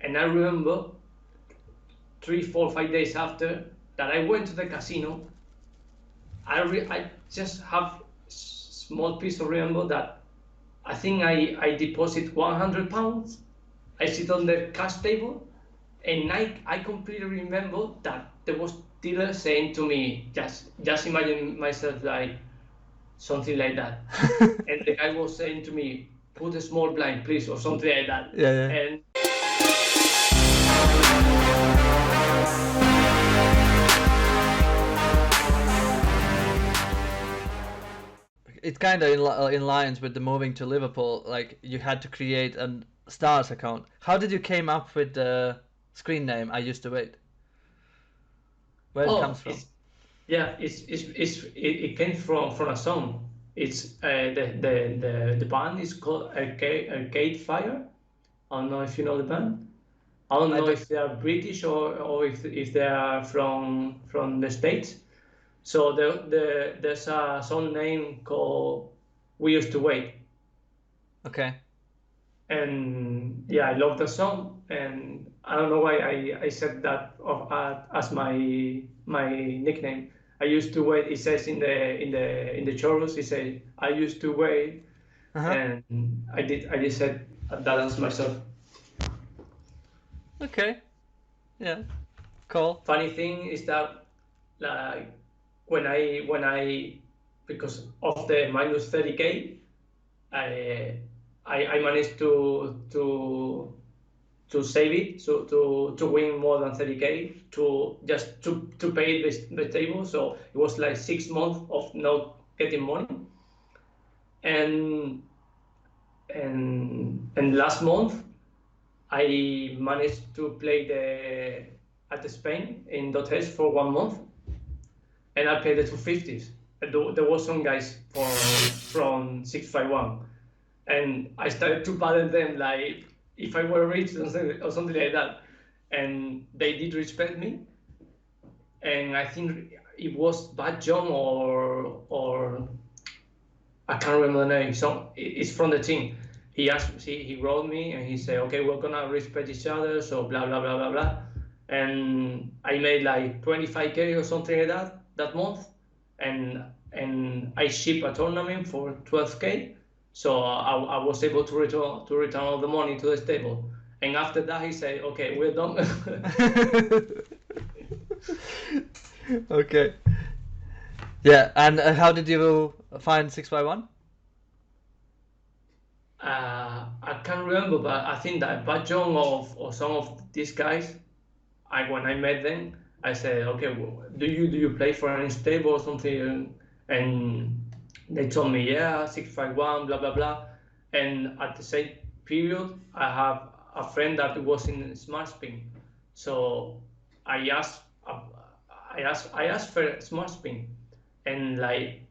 And I remember 3, 4, 5 days after that I went to the casino. I just have small piece of remember that I think I deposit £100. I sit on the cash table, and I completely remember that there was dealer saying to me, just imagine myself like something like that, and the guy was saying to me, put a small blind, please, or something like that. Yeah. And It's kind of in lines with the moving to Liverpool. Like you had to create a Stars account. How did you came up with the screen name Iusedt0wait? Where it comes from? It came from a song. It's the band is called Arcade Fire. I don't know if you know the band. I don't know if they are British or if they are from the States. So there's a song name called We Used to Wait. Okay. And yeah, I love the song, and I don't know why I said that as my nickname. I used to wait. It says in the chorus. It says I used to wait, and I did said that as myself. Okay. Yeah. Cool. Funny thing is that like when I because of the minus 30K, I managed to save it, so to win more than 30K to pay the table. So it was like 6 months of not getting money, and last month I managed to play at the Spain in Dotez for 1 month, and I played the 250s. There was some guys from 651, and I started to paddle them like if I were rich or something like that, and they did respect me. And I think it was Bad John or I can't remember the name. So it's from the team. He wrote me and he said, okay, we're gonna respect each other, so blah blah blah blah blah. And I made like 25K or something like that month, and I shipped a tournament for 12K. So I was able to return all the money to the stable. And after that, he said, okay, we're done. Okay. Yeah, and how did you find 6x1? I can't remember, but I think that Bad John or some of these guys, when I met them, I said, okay, well, do you play for any stable or something? And they told me, yeah, 651, blah blah blah. And at the same period, I have a friend that was in Smart Spin, so I asked, I asked for Smart Spin, and like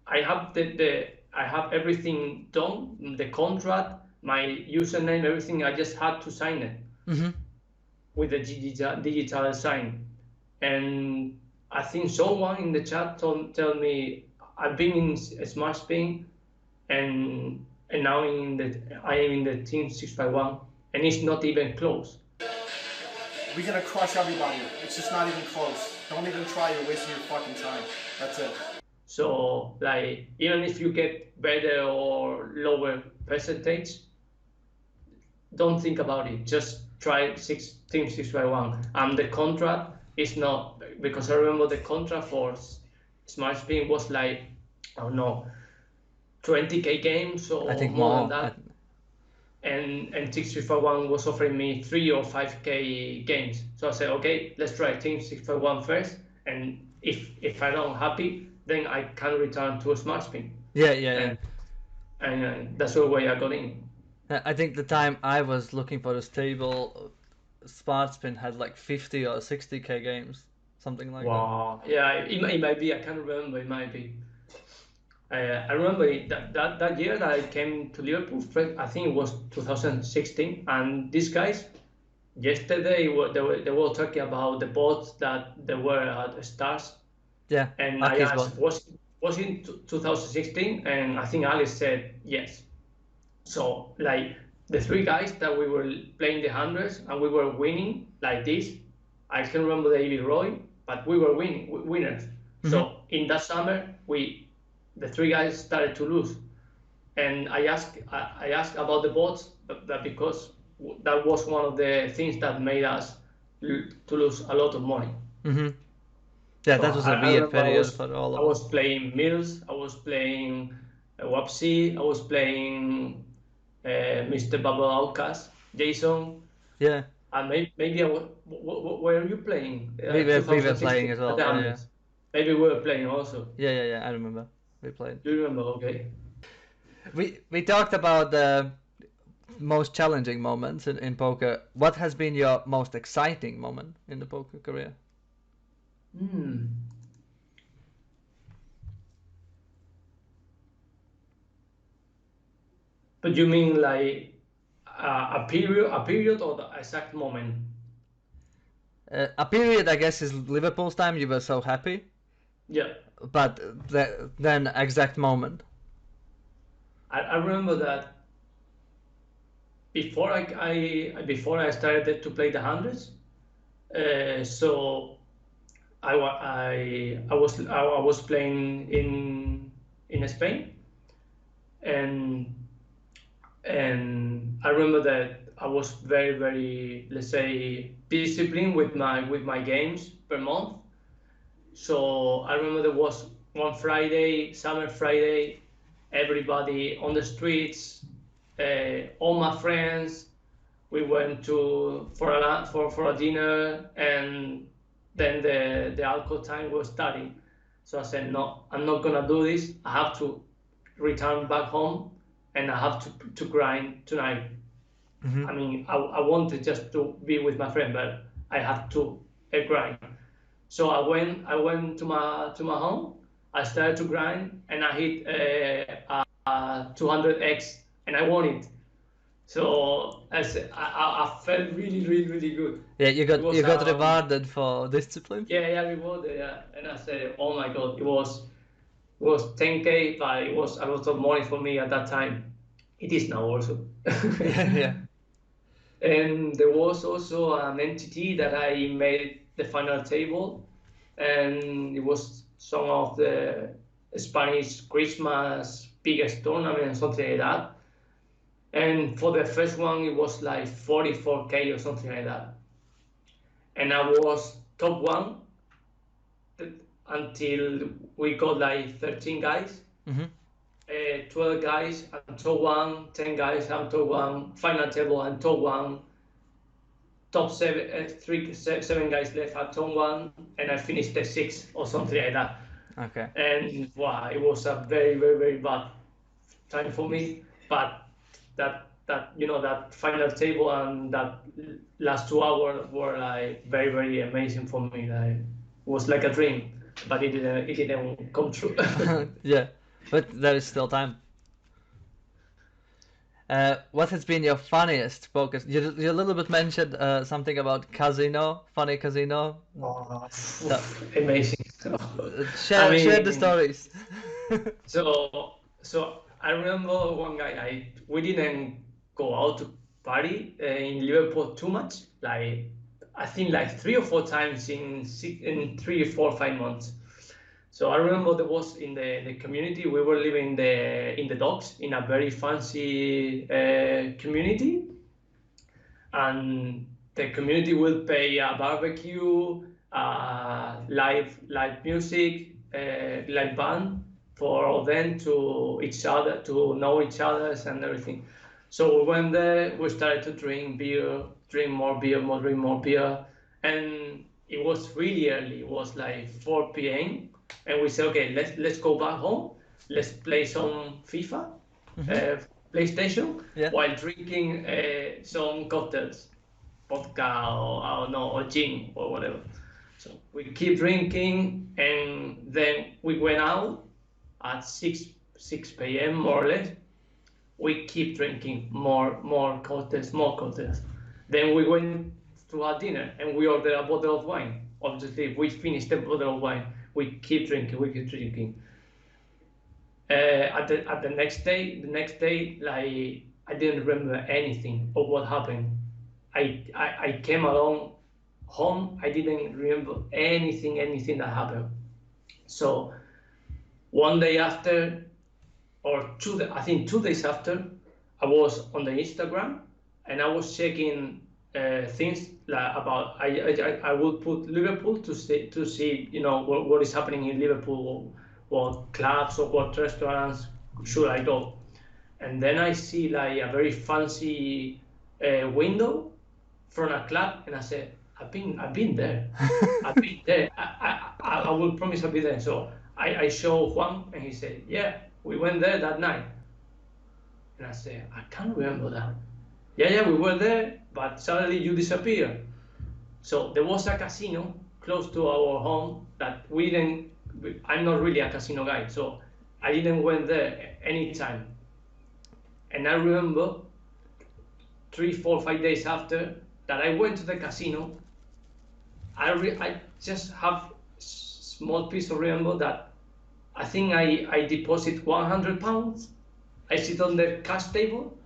I have everything done, the contract, my username, everything. I just had to sign it with the digital sign. And I think someone in the chat tell me I've been in Smart Spin, and now I am in the team 651, and it's not even close. We're gonna crush everybody. It's just not even close. Don't even try. You're wasting your fucking time. That's it. So like even if you get better or lower percentage, don't think about it. Just try team 6x1. And the contract is not, because I remember the contract for Smart Spin was like, I don't know, 20K games or I think more than that. And 6x1 was offering me 3 or 5K games. So I said, okay, let's try team 6x1 first. And if I'm not happy, then I can return to a Smart Spin. Yeah. And that's the way I got in. I think the time I was looking for this table, Smart Spin had like 50 or 60K games, something like that. Wow. Yeah, it might be. I can't remember. It might be. I remember that year that I came to Liverpool. I think it was 2016, and these guys yesterday they were talking about the bots that they were at Stars. Yeah. And I asked, was in 2016, and I think Alex said yes. So like the three guys that we were playing the hundreds and we were winning like this. I can remember David Roy, but we were winners. So in that summer, the three guys started to lose, and I asked about the bots, that because that was one of the things that made us to lose a lot of money. Mm-hmm. Yeah, So that was a I weird remember period for all I of us. was playing Mills, I was playing Wapsi, I was playing Mr. Bubble Outcast, Jason, Yeah, and maybe where are you playing? we were playing 2016 as at well. the Yeah, yeah, hundreds. Maybe we were playing also. yeah. I remember we played. Do you remember? Okay. We talked about the most challenging moments in poker. What has been your most exciting moment in the poker career? Hmm. But you mean like a period or the exact moment? A period, I guess, is Liverpool's time. You were so happy, Yeah. but then exact moment. I remember that before before I started to play the hundreds, so I was playing in Spain, and I remember that I was very, let's say, disciplined with my games per month. So I remember there was one Friday, summer Friday, everybody on the streets, all my friends. We went to for a dinner, and then the alcohol time was starting. So I said, no, I'm not gonna do this. I have to return back home, and I have to grind tonight. I mean, I wanted just to be with my friend, but I had to grind. So I went to my home. I started to grind, and I hit a 200x, and I won it. So I felt really good. Yeah, It was you got rewarded for discipline. yeah, rewarded, yeah. And I said, oh my god, it was 10K, but it was a lot of money for me at that time. It is now also. Yeah. And there was also an entity that I made the final table, and it was some of the Spanish Christmas biggest tournament, something like that. And for the first one, it was like 44K or something like that. And I was top one until we got like 13 guys. 12 guys and top one, 10 guys and top one, final table and top one, top seven, seven guys left at top one, and I finished the sixth or something like that. Okay. And wow, it was a very bad time for me. But that that final table and that last 2 hours were like very amazing for me. Like, it was like a dream, but it didn't come true. Yeah, but there is still time. What has been your funniest focus? You a little bit mentioned something about casino, funny casino. Oh, So, amazing. share the stories. So I remember one guy. We didn't go out to party in Liverpool too much. Like, I think like 3 or 4 times in 3 or 4 or 5 months. So I remember there was in the community, we were living in the docks in a very fancy community, and the community will pay a barbecue, live music, live band for all them to each other, to know each other and everything. So we went there, we started to drink beer, drink more beer, drink more beer, and it was really early. It was like 4 p.m. and we said, okay, let's go back home. Let's play some FIFA, PlayStation, Yeah. while drinking some cocktails, vodka or I don't know, or gin or whatever. So we keep drinking, and then we went out at 6 p.m. more or less. We keep drinking more cocktails, more cocktails. Then we went to our dinner and we ordered a bottle of wine. Obviously, we finished the bottle of wine. We keep drinking, we keep drinking. At the next day, like I didn't remember anything of what happened. I came along home. I didn't remember anything that happened. So one day after, or I think 2 days after, I was on the Instagram and I was checking things like about I would put Liverpool to see what is happening in Liverpool, what clubs or what restaurants should I go, and then I see like a very fancy window from a club, and I said, I've been there. I've been there. I will promise I'll be there. So I show Juan, and he said, yeah, we went there that night. And I said, I can't remember that. Yeah, we were there, but suddenly you disappeared. So there was a casino close to our home that we didn't. I'm not really a casino guy, so I didn't went there anytime. And I remember 3, 4, 5 days after that I went to the casino. I just have small piece of remember that I think I deposit £100. I sit on the cash table,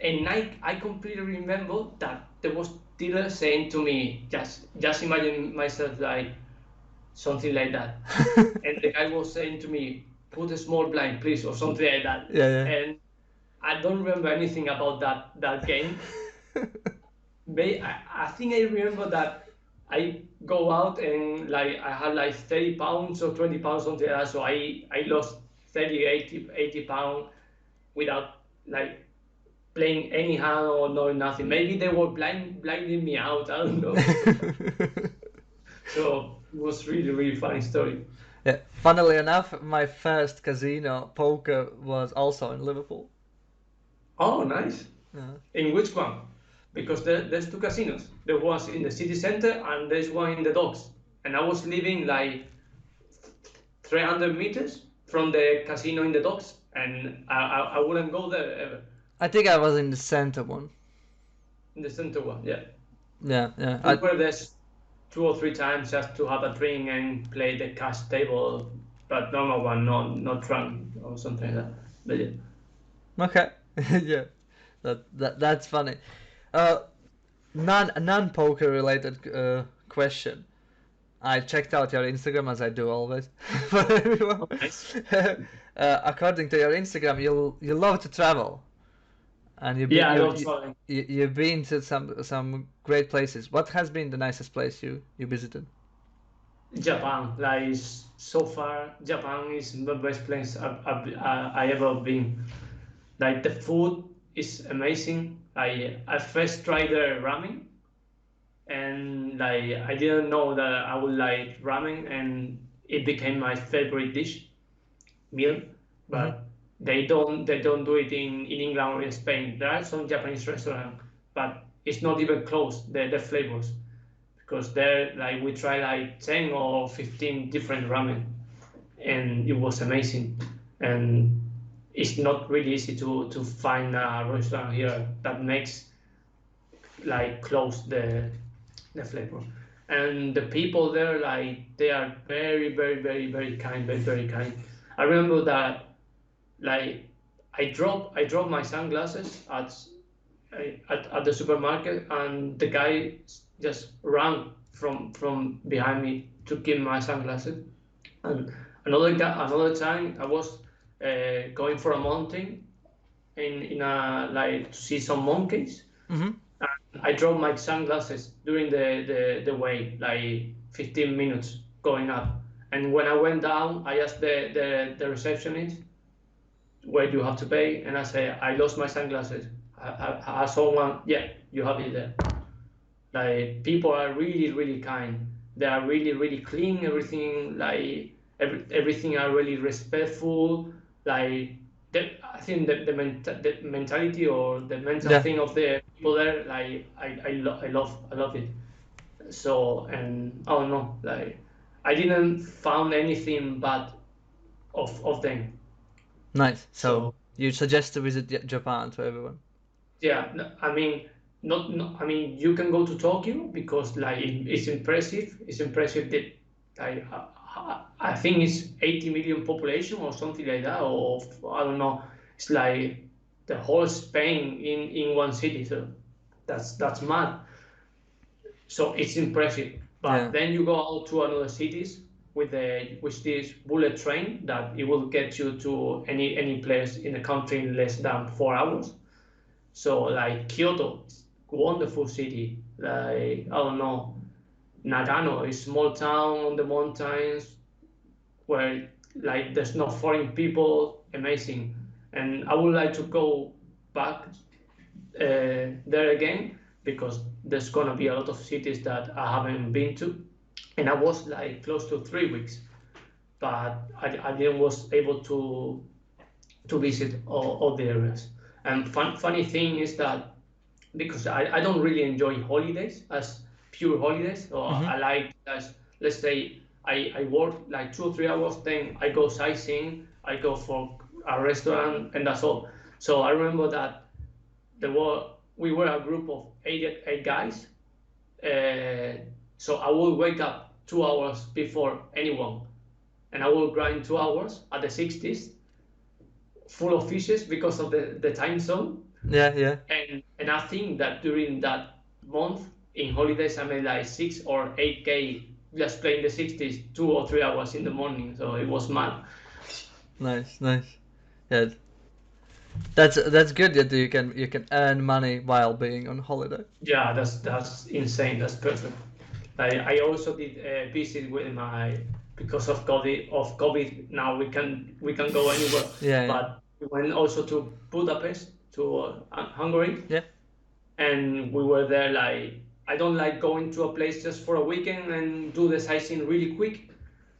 and I completely remember that there was dealer saying to me, just imagine myself like something like that, and the guy was saying to me, put a small blind, please, or something like that. Yeah. And I don't remember anything about that game. I think I remember that I go out and like I had like £30 or £20, something like that. So I lost 30, 80 pounds without like playing any hand or knowing nothing. Maybe they were blinding me out. I don't know. So it was really funny story. Yeah. Funnily enough, my first casino poker was also in Liverpool. Oh, nice. Yeah. In which one? Because there's two casinos. There was in the city center and there's one in the docks. And I was living like 300 meters from the casino in the docks, and I wouldn't go there ever. I think I was in the center one. In the center one, yeah. Yeah. We were there 2 or 3 times just to have a drink and play the cash table, but normal one, not drunk or something like that. But yeah. Okay. Yeah. That's funny. Non poker related question. I checked out your Instagram as I do always for everyone. Oh, nice. According to your Instagram, you love to travel, and I love traveling. you've been to some great places. What has been the nicest place you visited? Japan, like so far, Japan is the best place I ever been. Like the food is amazing. I first tried the ramen, and like I didn't know that I would like ramen, and it became my favorite meal. But they don't do it in England or in Spain. There are some Japanese restaurants, but it's not even close. The flavors, because there like we tried like 10 or 15 different ramen, and it was amazing. And it's not really easy to find a restaurant here that makes like close the flavor. And the people there, like they are very kind, very kind. I remember that like I dropped my sunglasses at the supermarket, and the guy just ran from behind me to give my sunglasses. And another time I was going for a mountain in a like to see some monkeys. Mm-hmm. I dropped my sunglasses during the way, like 15 minutes going up. And when I went down, I asked the receptionist where you have to pay, and I said I lost my sunglasses. I saw one. Yeah, you have it there. Like people are really kind. They are really clean. Everything like everything are really respectful. Like I think the mentality or the mental thing of the people there, like I love it. So, and I don't know, like I didn't found anything bad of them. Nice. So You suggest to visit Japan to everyone? yeah, I mean, not I mean, you can go to Tokyo because like it's impressive. It's impressive that like I think it's 80 million population or something like that, or I don't know. It's like the whole Spain in one city. So that's mad. So it's impressive. But Yeah. then you go out to another cities with this bullet train that it will get you to any place in the country in less than 4 hours. So like Kyoto, wonderful city. Like I don't know, Nagano is small town on the mountains where like there's no foreign people, amazing. And I would like to go back there again because there's gonna be a lot of cities that I haven't been to, and I was like close to 3 weeks, but I didn't was able to visit all the areas. And funny thing is that because I don't really enjoy holidays as pure holidays, so I like as let's say I work like 2 or 3 hours, then I go sightseeing, I go for a restaurant, and that's all. So I remember that we were a group of eight guys. So I will wake up 2 hours before anyone, and I will grind 2 hours at the 60s, full of fishes because of the time zone. Yeah. And I think that during that month in holidays I made like 6 or 8K just playing the 60s 2 or 3 hours in the morning. So it was mad. Nice. Yeah, that's good that you can earn money while being on holiday. Yeah, that's insane. That's perfect. I also did visit with my because of COVID. Now we can go anywhere. Yeah. But we went also to Budapest, to Hungary, Yeah. and we were there. Like I don't like going to a place just for a weekend and do the sightseeing really quick.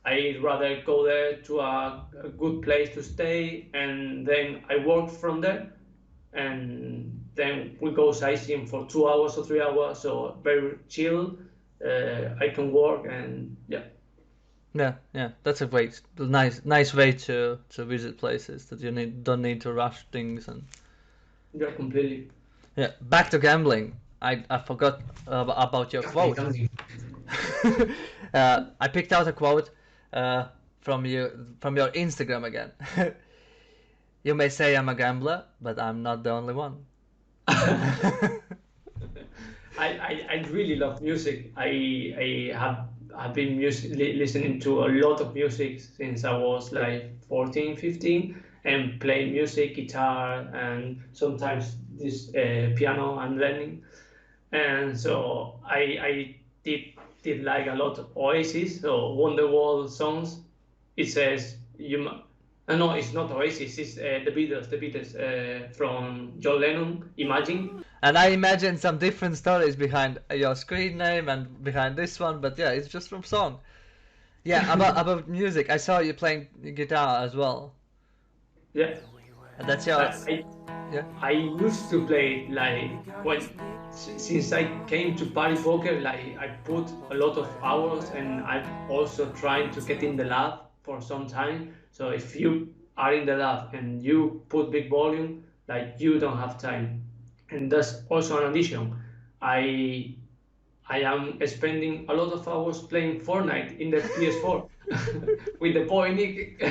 I'd rather go there to a good place to stay, and then I work from there, and then we go sightseeing for 2 hours or 3 hours. So very chill. I can work, and yeah. Yeah. That's a nice way to visit places that you don't need to rush things and. Yeah, completely. Yeah, back to gambling. I forgot about your quote. I picked out a quote from your Instagram again. You may say I'm a gambler, but I'm not the only one. I really love music. I've been listening to a lot of music since I was like 14, 15, and playing music, guitar, and sometimes this piano I'm learning. And so I did like a lot of Oasis or Wonderwall songs. It says no, it's not Oasis. It's the Beatles. The Beatles from John Lennon. Imagine. And I imagine some different stories behind your screen name and behind this one, but yeah, it's just from song. Yeah, about music. I saw you playing guitar as well. Yeah. And that's your. Yeah. I used to play like since I came to party poker, like I put a lot of hours, and I'm also trying to get in the lab for some time. So if you are in the lab and you put big volume, like you don't have time. And that's also an addition. I am spending a lot of hours playing Fortnite in the PS4 with the boy Nick.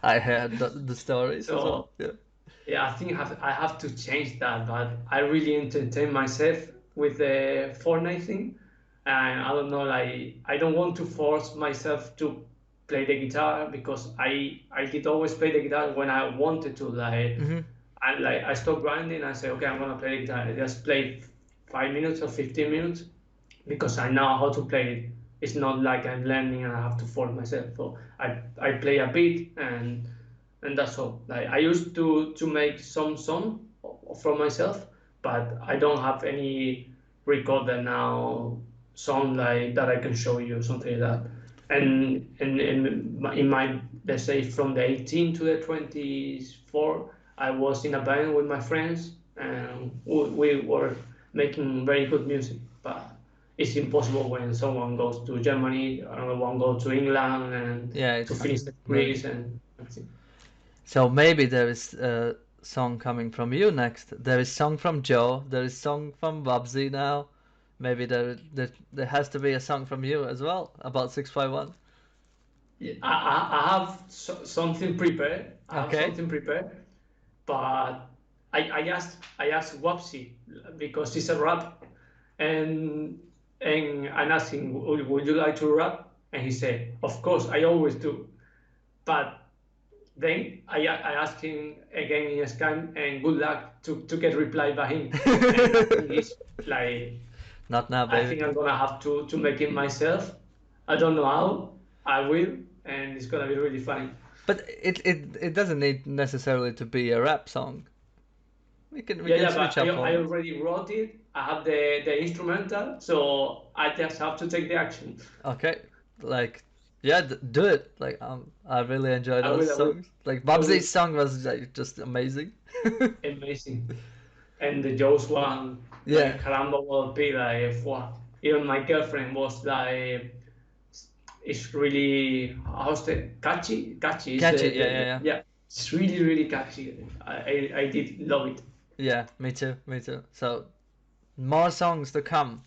I heard the stories as well. Yeah. Yeah, I think I have to change that, but I really entertain myself with the Fortnite thing, and I don't know, like I don't want to force myself to play the guitar because I did always play the guitar when I wanted to, like I stopped grinding. I say okay, I'm gonna play the guitar. I just play 5 minutes or 15 minutes because I know how to play it. It's not like I'm learning and I have to force myself. So I play a bit and that's all. Like I used to make some song from myself, but I don't have any recorder now song like that I can show you something like that. And in my let's say from the 18 to the 24, I was in a band with my friends, and we were making very good music. But it's impossible when someone goes to Germany, another one goes to England, and to finish the degrees and everything. So maybe there is a song coming from you next. There is song from Joe. There is song from Babsy now. Maybe there has to be a song from you as well about 651. Yeah, I have something prepared. I have something prepared, but I asked Wapsi because it's a rap, and I asked him, would you like to rap? And he said, of course, I always do. But then I asked him again in Skype, and good luck to get reply by him. And I think it's like, Not now, I baby. think I'm gonna have to make it myself. I don't know how. I will, and it's gonna be really funny. But it doesn't need necessarily to be a rap song. We can switch But up I on. already wrote it. I have the instrumental, so I just have to take the action. Okay, like yeah, do it. Like I really enjoy I those will. songs. Like I will. Babsi's song was like just amazing. Amazing. And the Joe's one, Yeah. Caramba will be like, wow. Even my girlfriend was like, it's really, how's the catchy? Catchy is Catchy, yeah. yeah. It's really, really catchy. I did love it. Yeah, me too. So more songs to come.